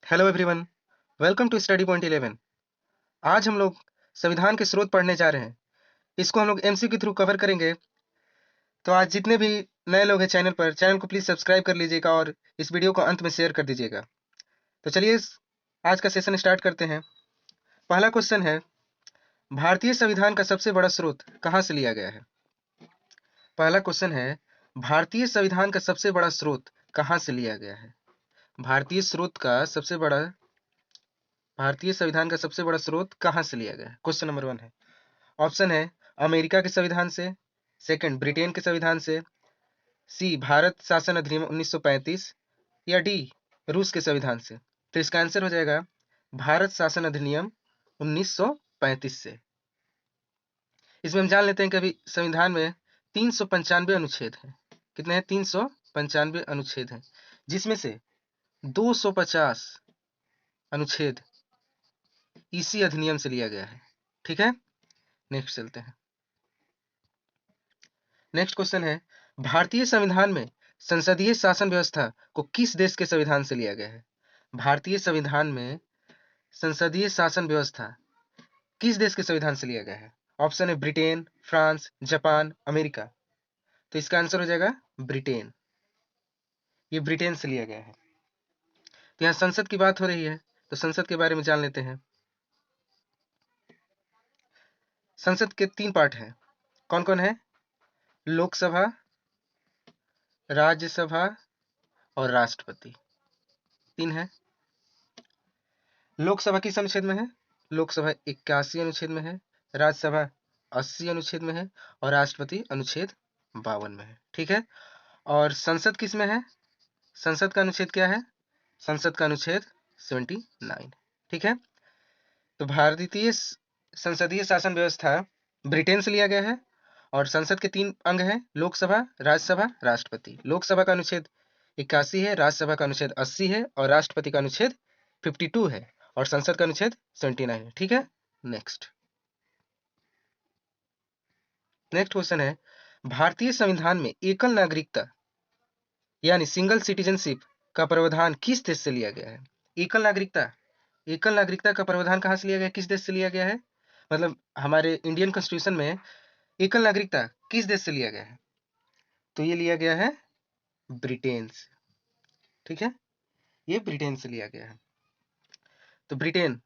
Hello everyone, welcome to study point 11। आज हम लोग संविधान के स्रोत पढ़ने जा रहे हैं। इसको हम लोग एमसीक्यू के थ्रू कवर करेंगे। तो आज जितने भी नए लोग हैं चैनल को प्लीज सब्सक्राइब कर लीजिएगा और इस वीडियो को अंत में शेयर कर दीजिएगा। तो चलिए आज का सेशन स्टार्ट करते हैं। पहला क्वेश्चन है, भारतीय संविधान का सबसे बड़ा स्रोत कहाँ से लिया गया है? पहला क्वेश्चन है, भारतीय संविधान का सबसे बड़ा स्रोत कहाँ से लिया गया है? भारतीय संविधान का सबसे बड़ा स्रोत कहाँ से लिया गया है? क्वेश्चन नंबर 1 है। ऑप्शन है अमेरिका के संविधान से, सेकंड ब्रिटेन के संविधान से, सी भारत शासन अधिनियम 1935 या डी रूस के संविधान से। तो इसका आंसर हो जाएगा भारत शासन अधिनियम 1935 से। इसमें हम जान लेते हैं कि अभी संविधान में 395 अनुच्छेद हैं। कितने हैं? 395 अनुच्छेद हैं, जिसमें से 250 अनुच्छेद इसी अधिनियम से लिया गया है। ठीक है, नेक्स्ट चलते हैं। नेक्स्ट क्वेश्चन है, भारतीय संविधान में संसदीय शासन व्यवस्था को किस देश के संविधान से लिया गया है? भारतीय संविधान में संसदीय शासन व्यवस्था किस देश के संविधान से लिया गया है? ऑप्शन है ब्रिटेन, फ्रांस, जापान, अमेरिका। तो इसका आंसर हो जाएगा ब्रिटेन। ये ब्रिटेन से लिया गया है। तो यहाँ संसद की बात हो रही है, तो संसद के बारे में जान लेते हैं। संसद के 3 पार्ट हैं। कौन कौन है? लोकसभा, राज्यसभा और राष्ट्रपति। 3 है। लोकसभा किस अनुच्छेद में है? लोकसभा 81 अनुच्छेद में है, राज्यसभा 80 अनुच्छेद में है और राष्ट्रपति अनुच्छेद 52 में है। ठीक है। और संसद किस में है? संसद का अनुच्छेद क्या है? संसद का अनुच्छेद 79। ठीक है। तो भारतीय संसदीय शासन व्यवस्था ब्रिटेन से लिया गया है और संसद के 3 अंग हैं, लोकसभा, राज्यसभा, राष्ट्रपति। लोकसभा का अनुच्छेद 81 है, राज्यसभा का अनुच्छेद 80 है और राष्ट्रपति का अनुच्छेद 52 है और संसद का अनुच्छेद 79 है। ठीक है। नेक्स्ट क्वेश्चन है, भारतीय संविधान में एकल नागरिकता यानी सिंगल सिटीजनशिप का प्रावधान किस देश से लिया गया है? एकल नागरिकता का प्रावधान कहां से लिया गया? किस देश से लिया गया है? मतलब हमारे इंडियन कॉन्स्टिट्यूशन में एकल नागरिकता किस देश से लिया गया है? तो ये लिया गया है ब्रिटेन से। ठीक है, ये ब्रिटेन से लिया गया है। तो ब्रिटेन,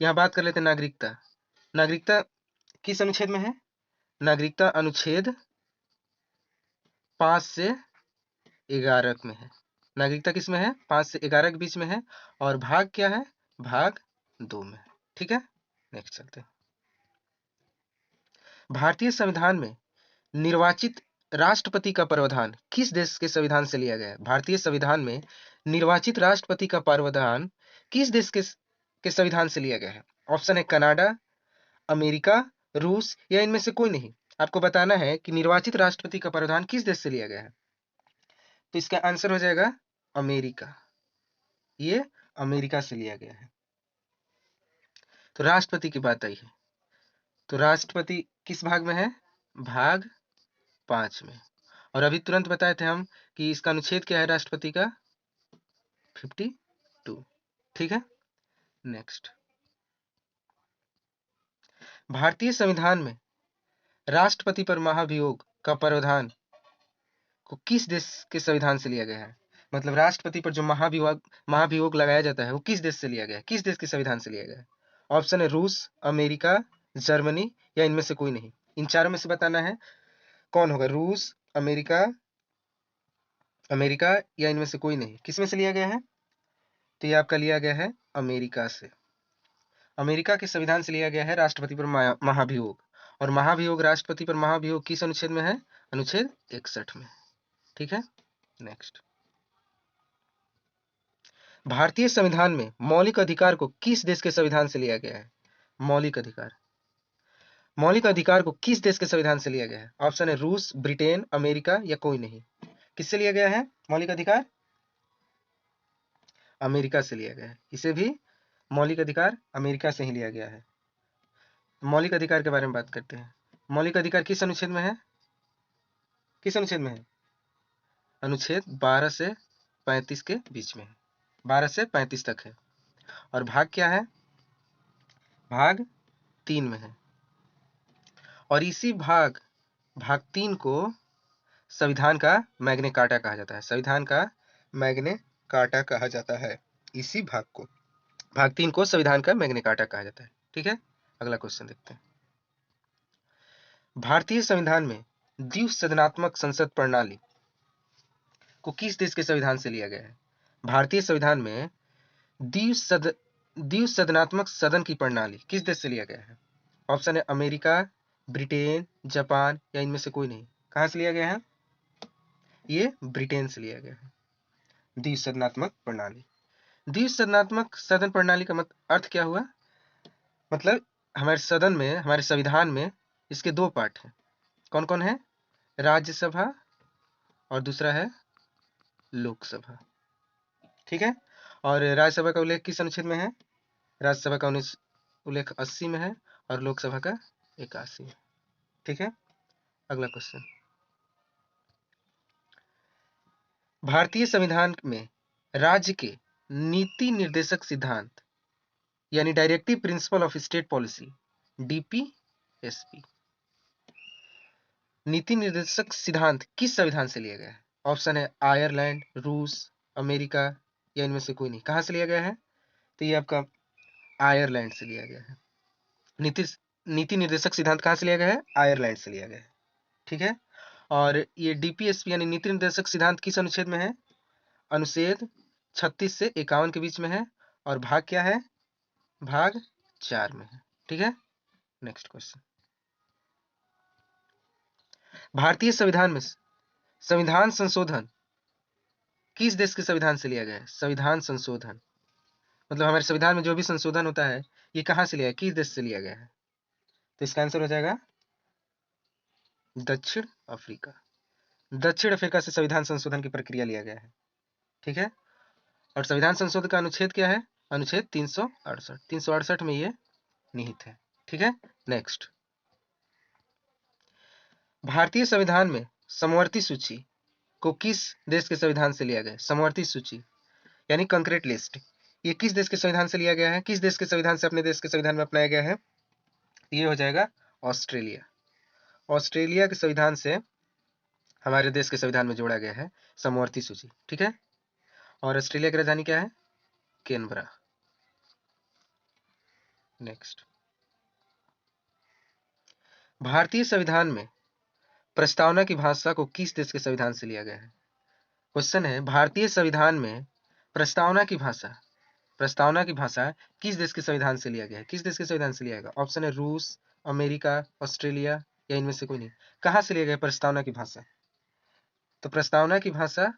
यहां बात कर लेते हैं नागरिकता किस अनुच्छेद में है? नागरिकता अनुच्छेद 5 से 11 में है। नागरिकता किस में है? 5 से 11 के बीच में है और भाग क्या है? भाग 2 में है। ठीक है, नेक्स्ट चलते हैं। भारतीय संविधान में निर्वाचित राष्ट्रपति का प्रावधान किस देश के संविधान से लिया गया है? भारतीय संविधान में निर्वाचित राष्ट्रपति का प्रावधान किस देश के संविधान से लिया गया है? ऑप्शन है कनाडा, अमेरिका, रूस या इनमें से कोई नहीं। आपको बताना है कि निर्वाचित राष्ट्रपति का प्रावधान किस देश से लिया गया है। तो इसका आंसर हो जाएगा अमेरिका। ये अमेरिका से लिया गया है। तो राष्ट्रपति की बात आई है, तो राष्ट्रपति किस भाग में है? भाग 5 में। और अभी तुरंत बताए थे हम कि इसका अनुच्छेद क्या है राष्ट्रपति का? 52। ठीक है, नेक्स्ट। भारतीय संविधान में राष्ट्रपति पर महाभियोग का प्रावधान को किस देश के संविधान से लिया गया है? मतलब राष्ट्रपति पर जो महाभियोग लगाया जाता है वो किस देश से लिया गया है? किस देश के संविधान से लिया गया है? ऑप्शन है रूस, अमेरिका, जर्मनी या इनमें से कोई नहीं। इन चारों में से बताना है कौन होगा। रूस, अमेरिका या इनमें से कोई नहीं। किस में से लिया गया है? तो ये आपका लिया गया है अमेरिका से। अमेरिका के संविधान से लिया गया है राष्ट्रपति पर महाभियोग। और महाभियोग, राष्ट्रपति पर महाभियोग किस अनुच्छेद में है? अनुच्छेद 61 में। ठीक है, नेक्स्ट। भारतीय संविधान में मौलिक अधिकार को किस देश के संविधान से लिया गया है? मौलिक अधिकार को किस देश के संविधान से लिया गया है? ऑप्शन है रूस, ब्रिटेन, अमेरिका या कोई नहीं। किससे लिया गया है मौलिक अधिकार? अमेरिका से लिया गया है। इसे भी मौलिक अधिकार अमेरिका से ही लिया गया है। मौलिक अधिकार के बारे में बात करते हैं। मौलिक अधिकार किस अनुच्छेद में है? किस अनुच्छेद में है? अनुच्छेद 12 से 35 के बीच में है। 12 से 35 तक है। और भाग क्या है? भाग 3 में है। और इसी भाग 3 को संविधान का मैग्ना कार्टा कहा जाता है। संविधान का मैग्ना कार्टा कहा जाता है। इसी भाग 3 को संविधान का मैग्ना कार्टा कहा जाता है। ठीक है, अगला क्वेश्चन देखते हैं। भारतीय संविधान में द्विसदनात्मक संसद प्रणाली को किस देश के संविधान से लिया गया है? भारतीय संविधान में द्विसदनात्मक सदन की प्रणाली किस देश से लिया गया है? ऑप्शन है अमेरिका, ब्रिटेन, जापान या इनमें से कोई नहीं। कहां से लिया गया है? ये ब्रिटेन से लिया गया है। द्विसदनात्मक प्रणाली। द्विसदनात्मक सदन प्रणाली का अर्थ क्या हुआ? मतलब हमारे सदन में, हमारे संविधान में इसके दो पार्ट हैं। कौन कौन है? राज्यसभा और दूसरा है लोकसभा। ठीक है, और राज्यसभा का उल्लेख किस अनुच्छेद में है? राज्यसभा का उल्लेख 80 में है और लोकसभा का 81 में। ठीक है, अगला क्वेश्चन। भारतीय संविधान में राज्य के नीति निर्देशक सिद्धांत यानी directive principle of state policy, DPSP, नीति निर्देशक सिद्धांत किस संविधान से लिया गया है? ऑप्शन है आयरलैंड, रूस, अमेरिका या इनमें से कोई नहीं। कहां से लिया गया है? तो ये आपका आयरलैंड से लिया गया है। नीति निर्देशक सिद्धांत कहां से लिया गया है? आयरलैंड से लिया गया है। ठीक है, और ये डीपीएसपी यानी नीति निर्देशक सिद्धांत किस अनुच्छेद में है? अनुच्छेद 36 से 51 के बीच में है। और भाग क्या है? भाग 4 में है। ठीक है, नेक्स्ट क्वेश्चन। भारतीय संविधान में संविधान संशोधन किस देश के संविधान से लिया गया है? संविधान संशोधन मतलब हमारे संविधान में जो भी संशोधन होता है ये कहां से लिया है, किस देश से लिया गया है? तो इसका आंसर हो जाएगा दक्षिण अफ्रीका। दक्षिण अफ्रीका से संविधान संशोधन की प्रक्रिया लिया गया है। ठीक है, और संविधान संशोधन का अनुच्छेद क्या है? अनुच्छेद 368। 368 में ये निहित है। ठीक है, नेक्स्ट। भारतीय संविधान में समवर्ती सूची को किस देश के संविधान से लिया गया है? समवर्ती सूची यानी कंक्रीट लिस्ट, ये किस देश के संविधान से लिया गया है? किस देश के संविधान से अपने देश के संविधान में अपनाया गया है? ये हो जाएगा ऑस्ट्रेलिया। ऑस्ट्रेलिया के संविधान से हमारे देश के संविधान में जोड़ा गया है समवर्ती सूची। ठीक है, और ऑस्ट्रेलिया की राजधानी क्या है? कैनबरा। नेक्स्ट। भारतीय संविधान में प्रस्तावना की भाषा को किस देश के संविधान से लिया गया है? क्वेश्चन है, भारतीय संविधान में प्रस्तावना की भाषा किस देश के संविधान से लिया गया है? किस देश के संविधान से लिया गया? ऑप्शन है रूस, अमेरिका, ऑस्ट्रेलिया या इनमें से कोई नहीं। कहां से लिया गया प्रस्तावना की भाषा? तो प्रस्तावना की भाषा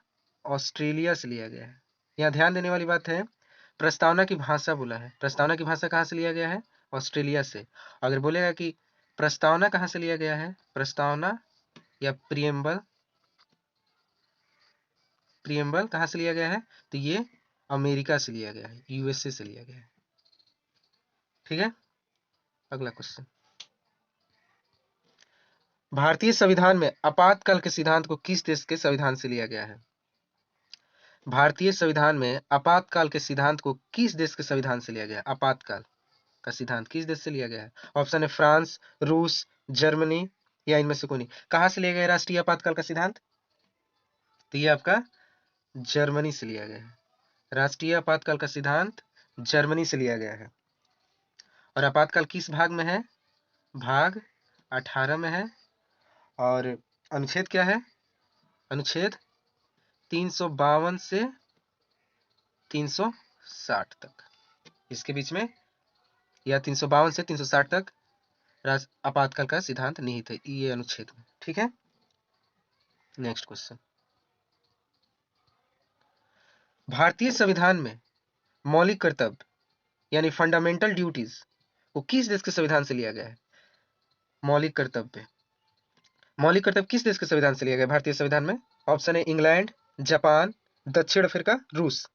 ऑस्ट्रेलिया से लिया गया है। यहाँ ध्यान देने वाली बात है, प्रस्तावना की भाषा बोला है। प्रस्तावना की भाषा कहां से लिया गया है? ऑस्ट्रेलिया से। अगर बोलेगा कि प्रस्तावना कहां से लिया गया है, प्रस्तावना या प्रियम्बल कहां से लिया गया है, तो ये अमेरिका से लिया गया है, यूएसए से लिया गया है। ठीक है, अगला क्वेश्चन। भारतीय संविधान में आपातकाल के सिद्धांत को किस देश के संविधान से लिया गया है? भारतीय संविधान में आपातकाल के सिद्धांत को किस देश के संविधान से लिया गया है? आपातकाल का सिद्धांत किस देश से लिया गया है? ऑप्शन है फ्रांस, रूस, जर्मनी या इनमें से कोई नहीं। कहां से लिया गया राष्ट्रीय आपातकाल का सिद्धांत? तो ये आपका जर्मनी से लिया गया है। राष्ट्रीय आपातकाल का सिद्धांत जर्मनी से लिया गया है। और आपातकाल किस भाग में है? भाग 18 में है। और अनुच्छेद क्या है? अनुच्छेद 352 से 360 तक, इसके बीच में, या 352 से 360 तक आपातकाल का सिद्धांत निहित है ये अनुच्छेद में। ठीक है, नेक्स्ट क्वेश्चन। भारतीय संविधान में मौलिक कर्तव्य यानी फंडामेंटल ड्यूटीज को किस देश के संविधान से लिया गया है? मौलिक कर्तव्य किस देश के संविधान से लिया गया भारतीय संविधान में? ऑप्शन है इंग्लैंड, जापान, दक्षिण अफ्रीका, रूस।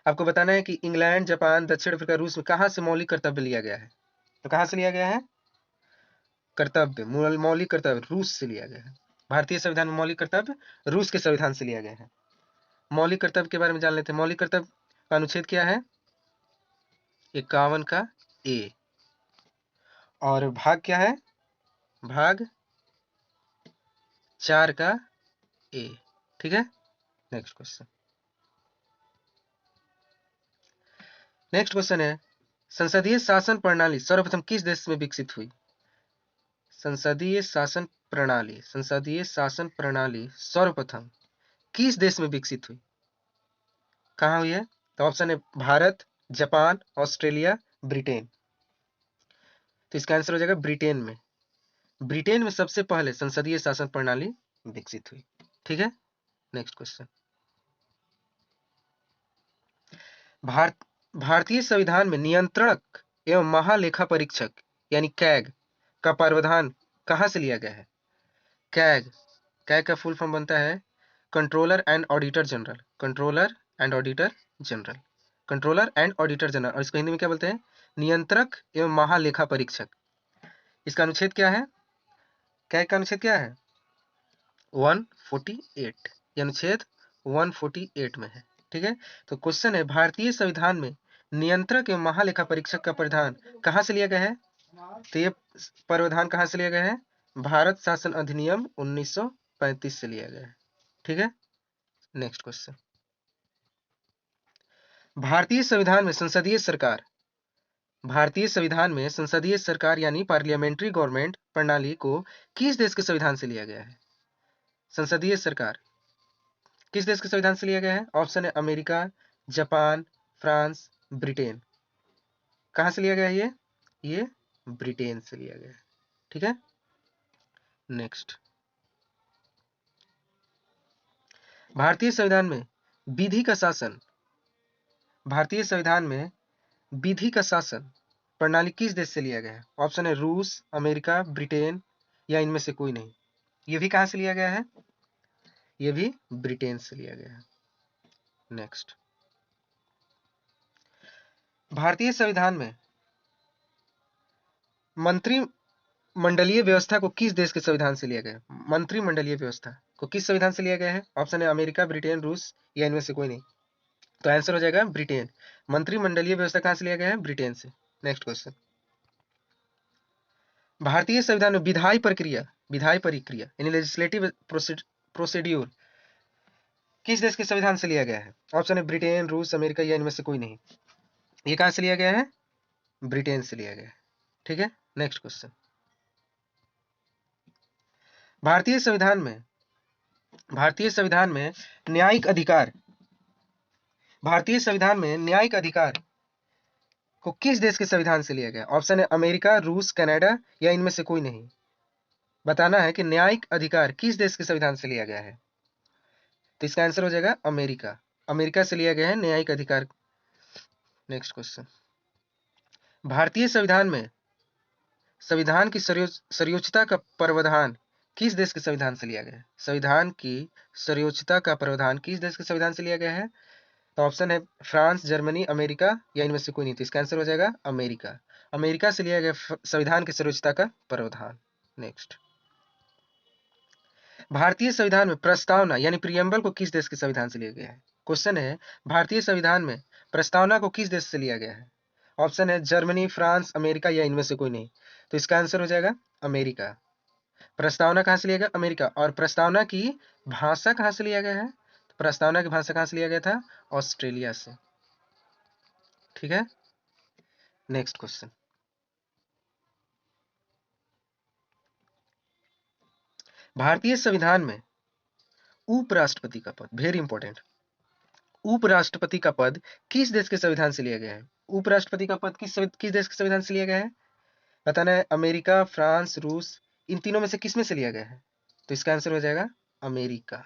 आपको बताना है कि इंग्लैंड, जापान, दक्षिण अफ्रीका, रूस में कहां से मौलिक कर्तव्य लिया गया है। तो कहां से लिया गया है कर्तव्य? मौलिक कर्तव्य रूस से लिया गया है। भारतीय संविधान में मौलिक कर्तव्य रूस के संविधान से लिया गया है। मौलिक कर्तव्य के बारे में जान लेते हैं। मौलिक कर्तव्य का अनुच्छेद क्या है? 51 का ए। और भाग क्या है? भाग 4 का ए। ठीक है, नेक्स्ट क्वेश्चन। नेक्स्ट क्वेश्चन है, संसदीय शासन प्रणाली सर्वप्रथम किस देश में विकसित हुई? संसदीय शासन प्रणाली सर्वप्रथम किस देश में विकसित हुई? कहाँ हुई है? तो ऑप्शन है भारत, जापान, ऑस्ट्रेलिया, ब्रिटेन। तो इसका आंसर हो जाएगा ब्रिटेन में। ब्रिटेन में सबसे पहले संसदीय शासन प्रणाली विकसित हुई। ठीक है, नेक्स्ट क्वेश्चन। भारतीय संविधान में नियंत्रक एवं महालेखा परीक्षक यानी कैग का प्रावधान कहां से लिया गया है? कैग का फुल फॉर्म बनता है कंट्रोलर एंड ऑडिटर जनरल। और इसको हिंदी में क्या बोलते हैं? नियंत्रक एवं महालेखा परीक्षक। इसका अनुच्छेद क्या है? कैग का अनुच्छेद क्या है? 148। ये अनुच्छेद 148 में है। ठीक है, तो क्वेश्चन है, भारतीय संविधान में नियंत्रक एवं महालेखा परीक्षक का प्रावधान कहां से लिया गया है? तो ये प्रावधान कहां से लिया गया है? भारत शासन अधिनियम 1935 से लिया गया है। ठीक है, नेक्स्ट क्वेश्चन। भारतीय संविधान में संसदीय सरकार यानी पार्लियामेंट्री गवर्नमेंट प्रणाली को किस देश के संविधान से लिया गया है? संसदीय सरकार किस देश के संविधान से लिया गया है? ऑप्शन है अमेरिका, जापान, फ्रांस, ब्रिटेन। कहां से लिया गया है ये ब्रिटेन से लिया गया है। ठीक है, नेक्स्ट। भारतीय संविधान में विधि का शासन प्रणाली किस देश से लिया गया है? ऑप्शन है रूस, अमेरिका, ब्रिटेन या इनमें से कोई नहीं। ये भी कहां से लिया गया है? ये भी ब्रिटेन से लिया गया है। नेक्स्ट। भारतीय संविधान में मंत्रिमंडलीय व्यवस्था को किस देश के संविधान से लिया गया है? मंत्रिमंडलीय व्यवस्था को किस संविधान से लिया गया है? ऑप्शन है अमेरिका, ब्रिटेन, रूस या इनमें से कोई नहीं। तो आंसर हो जाएगा ब्रिटेन। मंत्रिमंडलीय व्यवस्था कहां से लिया गया है? ब्रिटेन से। Next question. भारतीय संविधान में विधायी प्रक्रिया यानी लेजिस्लेटिव प्रोसीड्यूर किस देश के संविधान से लिया गया है? ऑप्शन है ब्रिटेन, रूस, अमेरिका या इनमें से कोई नहीं। ये कहां से लिया गया है? ब्रिटेन से लिया गया है। ठीक है, नेक्स्ट क्वेश्चन। भारतीय संविधान में न्यायिक अधिकार को किस देश के संविधान से लिया गया? ऑप्शन है अमेरिका, रूस, कनाडा या इनमें से कोई नहीं। बताना है कि न्यायिक अधिकार किस देश के संविधान से लिया गया है। तो इसका आंसर हो जाएगा अमेरिका से लिया गया है न्यायिक अधिकार। Next question. भारतीय संविधान की सर्वोच्चता का प्रावधान किस देश के संविधान से लिया गया है? संविधान की सर्वोच्चता का प्रावधान किस देश के संविधान से लिया गया है? तो ऑप्शन है फ्रांस, जर्मनी, अमेरिका या इनमें से कोई नहीं। तो इसका आंसर हो जाएगा अमेरिका से लिया गया संविधान की सर्वोच्चता का प्रावधान। नेक्स्ट। भारतीय संविधान में प्रस्तावना यानी प्रियम्बल को किस देश के संविधान से लिया गया है? क्वेश्चन है, भारतीय संविधान में प्रस्तावना को किस देश से लिया गया है? ऑप्शन है जर्मनी, फ्रांस, अमेरिका या इनमें से कोई नहीं। तो इसका आंसर हो जाएगा अमेरिका। प्रस्तावना कहां से लिया गया? अमेरिका। और प्रस्तावना की भाषा कहां से लिया गया है? तो प्रस्तावना की भाषा कहां से लिया गया था? ऑस्ट्रेलिया से। ठीक है, नेक्स्ट क्वेश्चन। भारतीय संविधान में उपराष्ट्रपति का पद, वेरी इंपॉर्टेंट, उपराष्ट्रपति का पद किस देश के संविधान से लिया गया है? उपराष्ट्रपति का पद किस देश के संविधान से लिया गया है? बताना है अमेरिका, फ्रांस, रूस, इन तीनों में से किस में से लिया गया है? तो इसका आंसर हो जाएगा अमेरिका।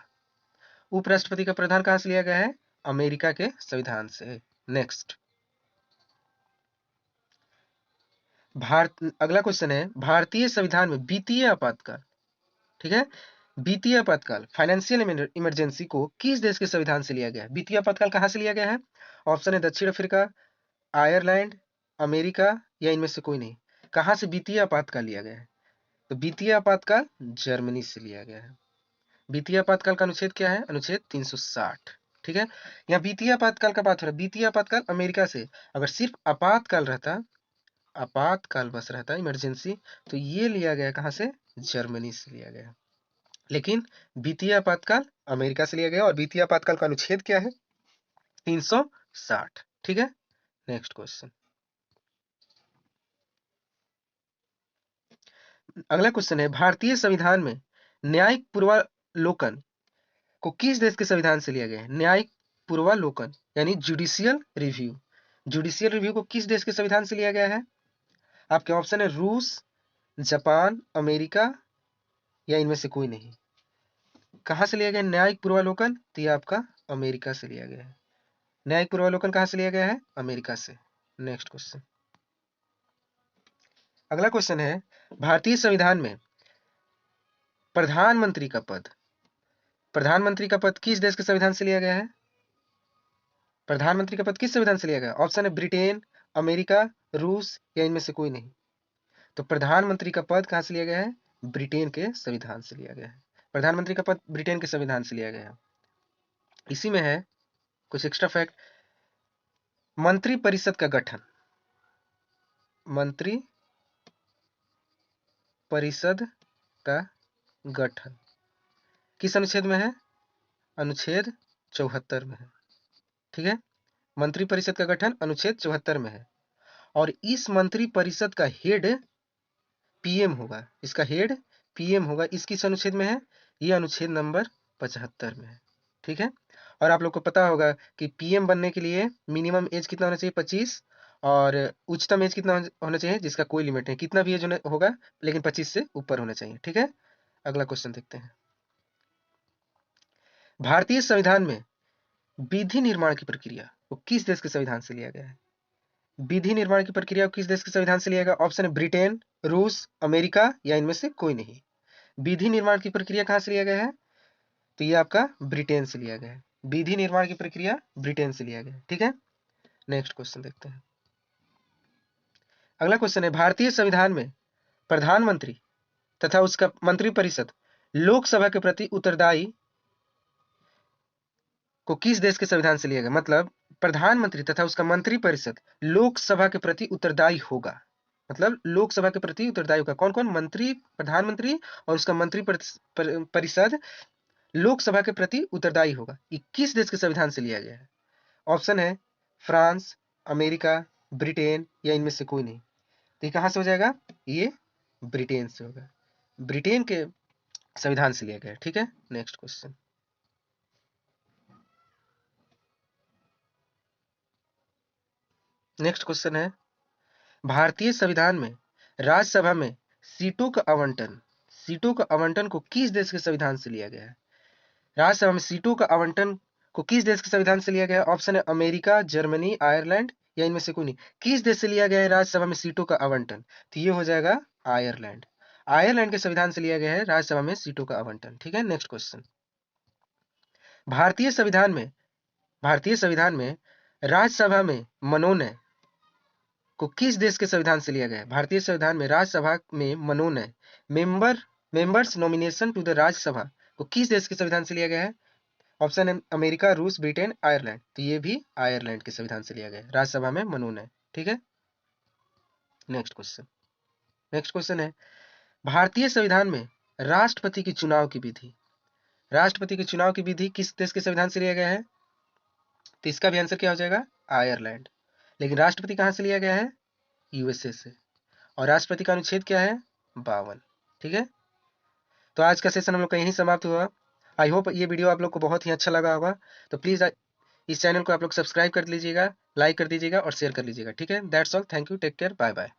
उपराष्ट्रपति का प्रधान कहां से लिया गया है? अमेरिका के संविधान से। नेक्स्ट। अगला क्वेश्चन है, भारतीय संविधान में वित्तीय आपातकाल, ठीक है, वित्तीय आपातकाल फाइनेंशियल इमरजेंसी को किस देश के संविधान से लिया गया है? वित्तीय आपातकाल कहां से लिया गया है? ऑप्शन है दक्षिण अफ्रीका, आयरलैंड, अमेरिका या इनमें से कोई नहीं। कहां से वित्तीय आपातकाल लिया गया है? तो वित्तीय आपातकाल जर्मनी से लिया गया है। वित्तीय आपातकाल का अनुच्छेद क्या है? अनुच्छेद 360। ठीक है। यहाँ वित्तीय आपातकाल का बात हो रहा है, वित्तीय आपातकाल अमेरिका से। अगर सिर्फ आपातकाल रहता, आपातकाल बस रहता, इमरजेंसी, तो ये लिया गया कहाँ से? जर्मनी से लिया गया। लेकिन वित्तीय आपातकाल अमेरिका से लिया गया, और वित्तीय आपातकाल का अनुच्छेद क्या है? 360। ठीक है, नेक्स्ट क्वेश्चन। अगला क्वेश्चन है, भारतीय संविधान में न्यायिक पूर्वालोकन को किस देश के संविधान से लिया गया है? न्यायिक पूर्वालोकन यानी जुडिशियल रिव्यू, जुडिशियल रिव्यू को किस देश के संविधान से लिया गया है? आपके ऑप्शन है रूस, जापान, अमेरिका या इनमें से कोई नहीं। कहां से लिया गया न्यायिक पूर्वालोकन? तो ये आपका अमेरिका से लिया गया है। न्यायिक पूर्वालोकन कहां से लिया गया है? अमेरिका से। Next question. अगला क्वेश्चन है, भारतीय संविधान में प्रधानमंत्री का पद, प्रधानमंत्री का पद किस देश के संविधान से लिया गया है? प्रधानमंत्री का पद किस संविधान से लिया गया? ऑप्शन है ब्रिटेन, अमेरिका, रूस या इनमें से कोई नहीं। तो प्रधानमंत्री का पद कहां से लिया गया है? ब्रिटेन के संविधान से लिया गया है। प्रधानमंत्री का पद ब्रिटेन के संविधान से लिया गया है। इसी में है कुछ एक्स्ट्रा फैक्ट। मंत्री परिषद का गठन, मंत्री परिषद का गठन किस अनुच्छेद में है? अनुच्छेद 74 में है। ठीक है, मंत्री परिषद का गठन अनुच्छेद 74 में है। और इस मंत्री परिषद का हेड पीएम होगा, इसका हेड पीएम होगा। इस किस अनुच्छेद में है? ये अनुच्छेद नंबर 75 में है। ठीक है, और आप लोग को पता होगा कि पीएम बनने के लिए मिनिमम एज कितना होना चाहिए? 25, और उच्चतम एज कितना होना चाहिए? जिसका कोई लिमिट नहीं, कितना भी एज होगा, लेकिन 25 से ऊपर होना चाहिए। ठीक है, अगला क्वेश्चन देखते हैं। भारतीय संविधान में विधि निर्माण की प्रक्रिया वो किस देश के संविधान से लिया गया है? विधि निर्माण की प्रक्रिया को किस देश के संविधान से लिया गया? ऑप्शन है ब्रिटेन, रूस, अमेरिका या इनमें से कोई नहीं। विधि निर्माण की प्रक्रिया कहां से लिया गया है? तो ये आपका ब्रिटेन से लिया गया है। विधि निर्माण की प्रक्रिया ब्रिटेन से लिया गया है। ठीक है, नेक्स्ट क्वेश्चन देखते हैं। अगला क्वेश्चन है, भारतीय संविधान में प्रधानमंत्री तथा उसका मंत्रिपरिषद लोकसभा के प्रति उत्तरदायी को किस देश के संविधान से लिया गया? मतलब प्रधानमंत्री तथा उसका मंत्रिपरिषद लोकसभा के प्रति उत्तरदायी होगा, मतलब लोकसभा के प्रति उत्तरदायी होगा। कौन कौन? मंत्री, प्रधानमंत्री और उसका मंत्री परिषद लोकसभा के प्रति उत्तरदायी होगा। ये किस देश के संविधान से लिया गया है? ऑप्शन है फ्रांस, अमेरिका, ब्रिटेन या इनमें से कोई नहीं। तो ये कहां से हो जाएगा? ये ब्रिटेन से होगा, ब्रिटेन के संविधान से लिया गया है। ठीक है, नेक्स्ट क्वेश्चन। नेक्स्ट क्वेश्चन है, भारतीय संविधान में राज्यसभा में सीटों का आवंटन, सीटों का आवंटन को किस देश के संविधान से लिया गया है? राज्यसभा में सीटों का आवंटन को किस देश के संविधान से लिया गया है? ऑप्शन है अमेरिका, जर्मनी, आयरलैंड या इनमें से कोई नहीं। किस देश से लिया गया है राज्यसभा में सीटों का आवंटन? तो ये हो जाएगा आयरलैंड। आयरलैंड के संविधान से लिया गया है राज्यसभा में सीटों का आवंटन। ठीक है, नेक्स्ट क्वेश्चन। भारतीय संविधान में, भारतीय संविधान में राज्यसभा में मनोनय को किस देश के संविधान से लिया गया है? भारतीय संविधान में राज्यसभा में मनोनय, members nomination to the Rajya Sabha को किस देश के संविधान से लिया गया है? ऑप्शन है अमेरिका, रूस, ब्रिटेन, आयरलैंड। तो ये भी आयरलैंड के संविधान से लिया गया है, राज्यसभा में मनोनय। ठीक है, नेक्स्ट क्वेश्चन। नेक्स्ट क्वेश्चन है, भारतीय संविधान में राष्ट्रपति की चुनाव की विधि, राष्ट्रपति के चुनाव की विधि किस देश के संविधान से लिया गया है? तो इसका भी आंसर क्या हो जाएगा? आयरलैंड। लेकिन राष्ट्रपति कहां से लिया गया है? यूएसए से। और राष्ट्रपति का अनुच्छेद क्या है? 52। ठीक है, तो आज का सेशन हम लोग का यहीं समाप्त हुआ। आई होप ये वीडियो आप लोग को बहुत ही अच्छा लगा होगा। तो प्लीज इस चैनल को आप लोग सब्सक्राइब कर लीजिएगा, लाइक कर दीजिएगा और शेयर कर लीजिएगा। ठीक है, that's all, thank you, take care, bye bye.